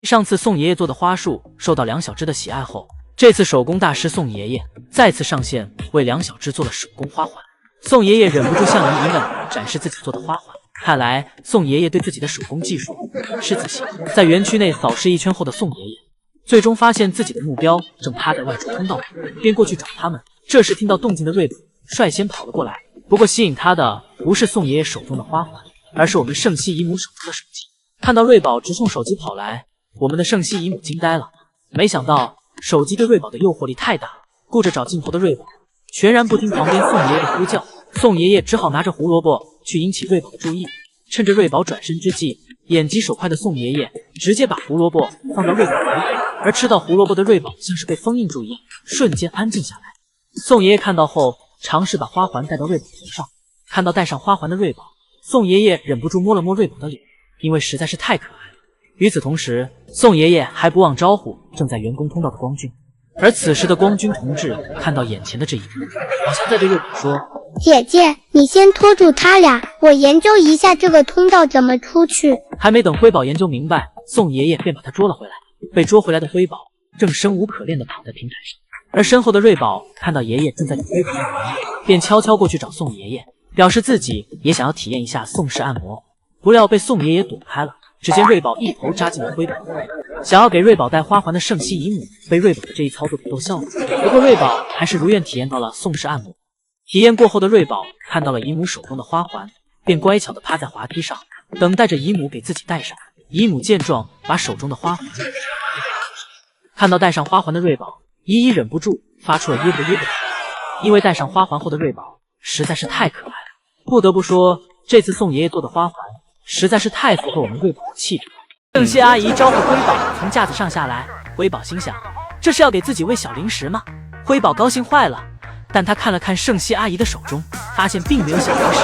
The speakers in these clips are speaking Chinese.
上次宋爷爷做的花束受到梁小芝的喜爱后，这次手工大师宋爷爷再次上线为梁小芝做了手工花环。宋爷爷忍不住向姨姨们展示自己做的花环。看来宋爷爷对自己的手工技术很是自信。在园区内扫视一圈后的宋爷爷，最终发现自己的目标正趴在外出通道里，便过去找他们。这时听到动静的瑞宝率先跑了过来，不过吸引他的不是宋爷爷手中的花环，而是我们圣西姨母手中的手机。看到瑞宝直冲手机跑来，我们的圣西姨母惊呆了，没想到手机对瑞宝的诱惑力太大，顾着找镜头的瑞宝全然不听旁边宋爷爷的呼叫。宋爷爷只好拿着胡萝卜去引起瑞宝的注意。趁着瑞宝转身之际，眼疾手快的宋爷爷直接把胡萝卜放到瑞宝嘴里，而吃到胡萝卜的瑞宝像是被封印住一样，瞬间安静下来。宋爷爷看到后，尝试把花环戴到瑞宝头上。看到戴上花环的瑞宝，宋爷爷忍不住摸了摸瑞宝的脸，因为实在是太可爱了。与此同时，宋爷爷还不忘招呼正在员工通道的光君。而此时的光君同志看到眼前的这一幕，好像在对瑞宝说：“姐姐，你先拖住他俩，我研究一下这个通道怎么出去。”还没等辉宝研究明白，宋爷爷便把他捉了回来。被捉回来的辉宝正生无可恋地躺在平台上，而身后的瑞宝看到爷爷正在给辉宝按摩，便悄悄过去找宋爷爷，表示自己也想要体验一下宋式按摩。不料被宋爷爷躲开了。只见瑞宝一头扎进了辉宝的怀里，想要给瑞宝戴花环的圣西姨母被瑞宝的这一操作给逗笑了。不过瑞宝还是如愿体验到了宋式按摩。体验过后的瑞宝看到了姨母手中的花环，便乖巧地趴在滑梯上，等待着姨母给自己戴上。姨母见状，把手中的花环看到戴上花环的瑞宝，姨姨忍不住发出了耶不耶不的声音，因为戴上花环后的瑞宝实在是太可爱了。不得不说，这次宋爷爷做的花环实在是太符合我们瑞宝的气质了。圣西阿姨招呼辉宝从架子上下来，辉宝心想，这是要给自己喂小零食吗？辉宝高兴坏了，但他看了看圣西阿姨的手中，发现并没有小零食。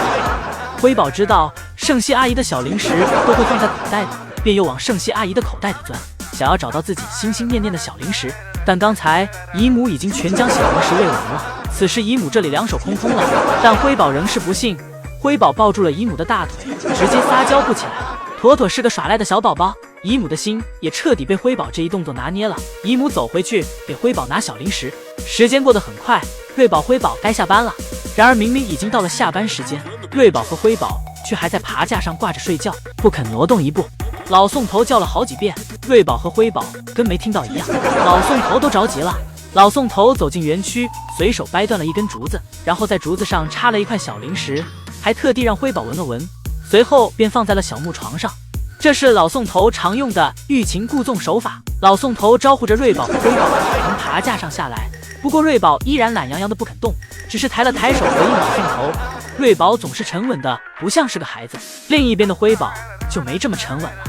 辉宝知道圣西阿姨的小零食都会放在口袋里，便又往圣西阿姨的口袋里钻，想要找到自己心心念念的小零食。但刚才姨母已经全将小零食喂完了，此时姨母这里两手空空了，但辉宝仍是不信。辉宝抱住了姨母的大腿，直接撒娇不起来了，妥妥是个耍赖的小宝宝。姨母的心也彻底被辉宝这一动作拿捏了。姨母走回去给辉宝拿小零食。时间过得很快，瑞宝、辉宝该下班了。然而明明已经到了下班时间，瑞宝和辉宝却还在爬架上挂着睡觉，不肯挪动一步。老宋头叫了好几遍，瑞宝和辉宝跟没听到一样。老宋头都着急了。老宋头走进园区，随手掰断了一根竹子，然后在竹子上插了一块小零食，还特地让辉宝闻了闻，随后便放在了小木床上。这是老宋头常用的欲擒故纵手法。老宋头招呼着瑞宝和辉宝从爬架上下来，不过瑞宝依然懒洋洋的不肯动，只是抬了抬手回应老宋头。瑞宝总是沉稳的不像是个孩子，另一边的辉宝就没这么沉稳了，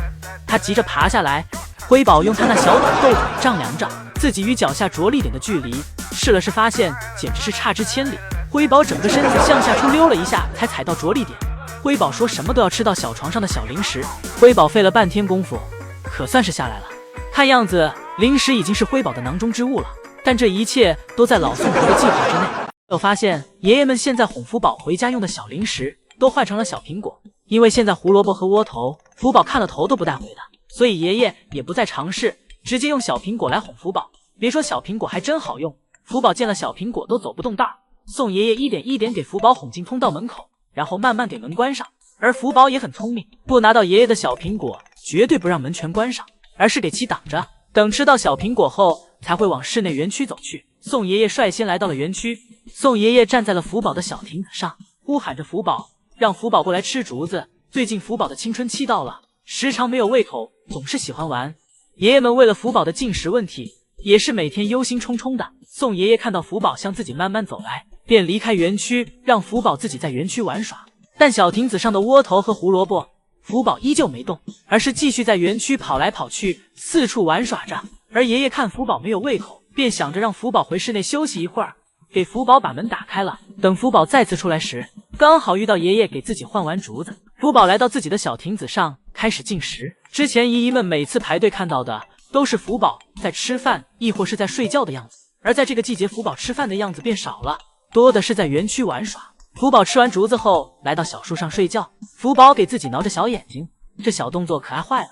他急着爬下来。辉宝用他那小短豆腿丈量着自己与脚下着力点的距离，试了试发现简直是差之千里。辉宝整个身子向下出溜了一下才踩到着力点。辉宝说什么都要吃到小床上的小零食。辉宝费了半天功夫可算是下来了，看样子零食已经是辉宝的囊中之物了，但这一切都在老宋头的计划之内。又发现爷爷们现在哄福宝回家用的小零食都换成了小苹果，因为现在胡萝卜和窝头福宝看了头都不带回的，所以爷爷也不再尝试，直接用小苹果来哄福宝。别说小苹果还真好用，福宝见了小苹果都走不动道。宋爷爷一点一点给福宝哄进通道门口，然后慢慢给门关上。而福宝也很聪明，不拿到爷爷的小苹果，绝对不让门全关上，而是给其挡着，等吃到小苹果后才会往室内园区走去。宋爷爷率先来到了园区，宋爷爷站在了福宝的小亭子上，呼喊着福宝，让福宝过来吃竹子。最近福宝的青春期到了，时常没有胃口，总是喜欢玩。爷爷们为了福宝的进食问题，也是每天忧心忡忡的。宋爷爷看到福宝向自己慢慢走来，便离开园区，让福宝自己在园区玩耍。但小亭子上的窝头和胡萝卜，福宝依旧没动，而是继续在园区跑来跑去，四处玩耍着。而爷爷看福宝没有胃口，便想着让福宝回室内休息一会儿，给福宝把门打开了。等福宝再次出来时，刚好遇到爷爷给自己换完竹子。福宝来到自己的小亭子上，开始进食。之前姨姨们每次排队看到的都是福宝在吃饭，亦或是在睡觉的样子，而在这个季节，福宝吃饭的样子变少了，多的是在园区玩耍。福宝吃完竹子后，来到小树上睡觉。福宝给自己挠着小眼睛，这小动作可爱坏了。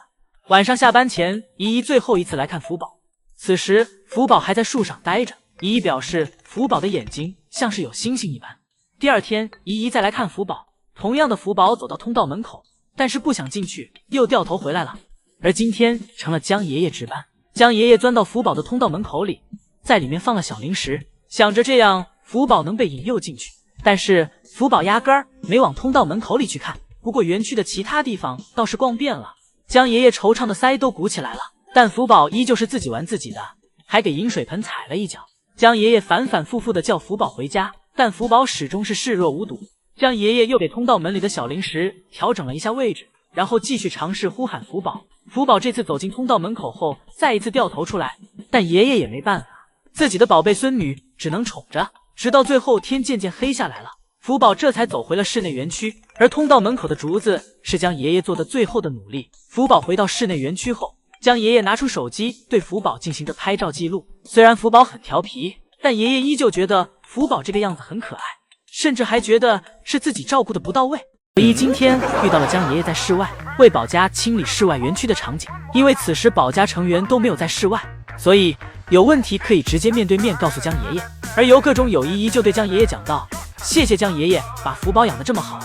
晚上下班前，依依最后一次来看福宝。此时福宝还在树上待着，依依表示福宝的眼睛像是有星星一般。第二天，依依再来看福宝，同样的福宝走到通道门口，但是不想进去，又掉头回来了。而今天成了江爷爷值班，江爷爷钻到福宝的通道门口里，在里面放了小零食，想着这样福宝能被引诱进去。但是福宝压根儿没往通道门口里去看，不过园区的其他地方倒是逛遍了。江爷爷惆怅的腮都鼓起来了，但福宝依旧是自己玩自己的，还给饮水盆踩了一脚。江爷爷反反复复的叫福宝回家，但福宝始终是视若无睹。江爷爷又给通道门里的小零食调整了一下位置，然后继续尝试呼喊福宝。福宝这次走进通道门口后，再一次掉头出来，但爷爷也没办法，自己的宝贝孙女只能宠着，直到最后天渐渐黑下来了，福宝这才走回了室内园区。而通道门口的竹子是江爷爷做的最后的努力。福宝回到室内园区后，江爷爷拿出手机对福宝进行着拍照记录。虽然福宝很调皮，但爷爷依旧觉得福宝这个样子很可爱，甚至还觉得是自己照顾的不到位。唯一今天遇到了江爷爷在室外为宝家清理室外园区的场景，因为此时宝家成员都没有在室外，所以有问题可以直接面对面告诉江爷爷。而由各种有依依就对江爷爷讲道：谢谢江爷爷把福宝养得这么好。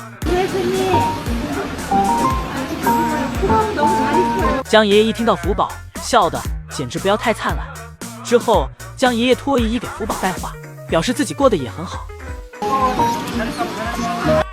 江爷爷一听到福宝，笑得简直不要太灿烂。之后江爷爷托依依给福宝带话，表示自己过得也很好。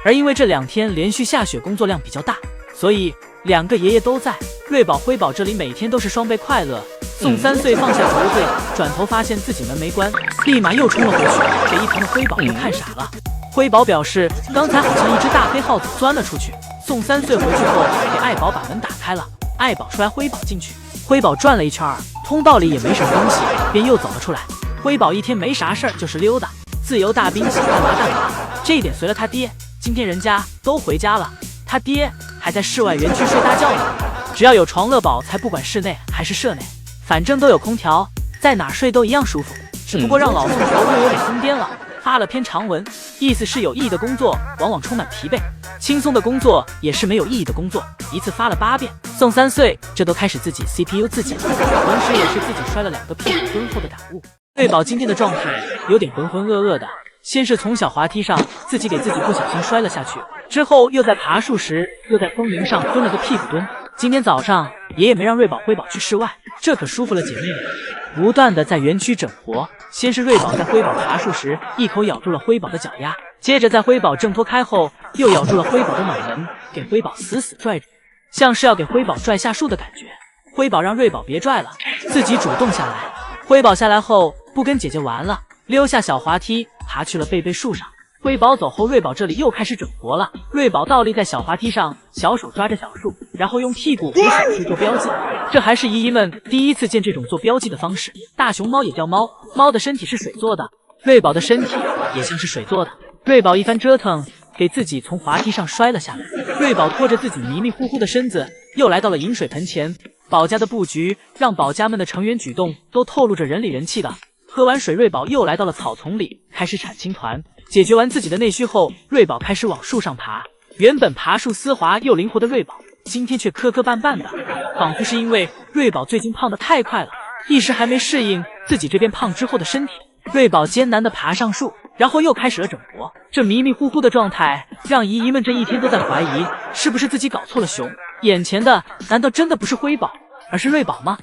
而因为这2天连续下雪，工作量比较大，所以2个爷爷都在。瑞宝、辉宝这里每天都是双倍快乐。宋3岁放下竹子，转头发现自己门没关，立马又冲了回去，给一旁的辉宝都看傻了。辉宝表示刚才好像一只大黑耗子钻了出去。宋3岁回去后给爱宝把门打开了，爱宝摔辉宝进去，辉宝转了一圈，通道里也没什么东西，便又走了出来。辉宝一天没啥事儿就是溜达，自由大兵想干嘛干嘛，这一点随了他爹。今天人家都回家了，他爹还在室外园区睡大觉呢。只要有床乐宝才不管室内还是舍内，反正都有空调，在哪睡都一样舒服。只不过让老宋头又有点疯癫了，发了篇长文，意思是有意义的工作往往充满疲惫，轻松的工作也是没有意义的工作，一次发了8遍。宋3岁这都开始自己 CPU 自己了，同时也是自己摔了2个屁股蹲后的感悟。瑞宝今天的状态有点浑浑噩噩的，先是从小滑梯上自己给自己不小心摔了下去，之后又在爬树时又在风铃上蹲了个屁股蹲。今天早上爷爷没让瑞宝、辉宝去室外，这可舒服了姐妹俩，不断的在园区整活。先是瑞宝在辉宝爬树时一口咬住了辉宝的脚丫，接着在辉宝挣脱开后又咬住了辉宝的脑门，给辉宝死死拽着，像是要给辉宝拽下树的感觉。辉宝让瑞宝别拽了，自己主动下来。辉宝下来后不跟姐姐玩了，溜下小滑梯爬去了贝贝树上。辉宝走后，瑞宝这里又开始整活了。瑞宝倒立在小滑梯上，小手抓着小树，然后用屁股和手势做标记。这还是姨姨们第一次见这种做标记的方式。大熊猫也叫猫，猫的身体是水做的，瑞宝的身体也像是水做的。瑞宝一番折腾，给自己从滑梯上摔了下来。瑞宝拖着自己迷迷糊糊的身子，又来到了饮水盆前。宝家的布局让宝家们的成员举动都透露着人里人气的。喝完水，瑞宝又来到了草丛里，开始铲青团。解决完自己的内需后，瑞宝开始往树上爬。原本爬树丝滑又灵活的瑞宝，今天却磕磕绊绊的，仿佛是因为瑞宝最近胖得太快了，一时还没适应自己这变胖之后的身体。瑞宝艰难地爬上树，然后又开始了整活。这迷迷糊糊的状态让姨姨们这一天都在怀疑，是不是自己搞错了熊？眼前的难道真的不是辉宝，而是瑞宝吗？